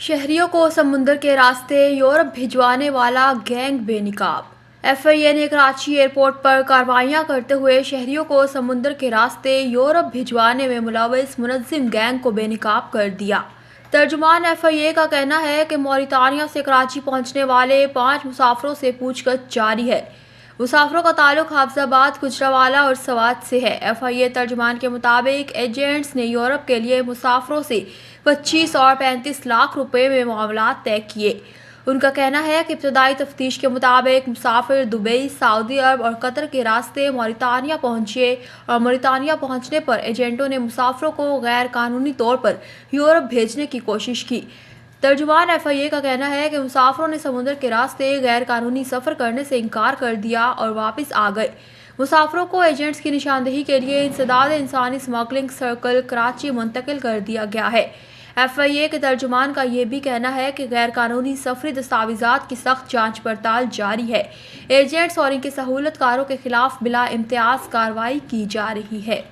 शहरियों को समुद्र के रास्ते यूरोप भिजवाने वाला गैंग बेनकाब। एफआईए ने कराची एयरपोर्ट पर कार्रवाइयां करते हुए शहरियों को समुद्र के रास्ते यूरोप भिजवाने में मुलविस मुनज़्ज़िम गैंग को बेनकाब कर दिया। तर्जुमान एफआईए का कहना है कि मौरितानिया से कराची पहुंचने वाले 5 मुसाफिरों से पूछताछ जारी है। मुसाफिरों का ताल्लुक हाफिजाबाद, गुजरावाला और सवात से है। एफआईए तर्जुमान के मुताबिक एजेंट्स ने यूरोप के लिए मुसाफिरों से 25 और 35 लाख रुपए में मामला तय किए। उनका कहना है कि इब्तदाई तफ्तीश के मुताबिक मुसाफिर दुबई, सऊदी अरब और कतर के रास्ते मौरितानिया पहुंचे और मौरितानिया पहुंचने पर एजेंटों ने मुसाफिरों को गैर कानूनी तौर पर यूरोप भेजने की कोशिश की। तर्जुमान एफआईए का कहना है कि मुसाफिरों ने समुद्र के रास्ते गैर कानूनी सफ़र करने से इनकार कर दिया और वापस आ गए। मुसाफिरों को एजेंट्स की निशानदेही के लिए इंसदाद इंसानी स्मगलिंग सर्कल कराची मुंतकिल कर दिया गया है। एफआईए के तर्जुमान का यह भी कहना है कि गैर कानूनी सफरी दस्तावेजात की सख्त जांच पड़ताल जारी है। एजेंट्स और इनके सहूलतकारों के खिलाफ बिला इम्तियाज कार्रवाई की जा रही है।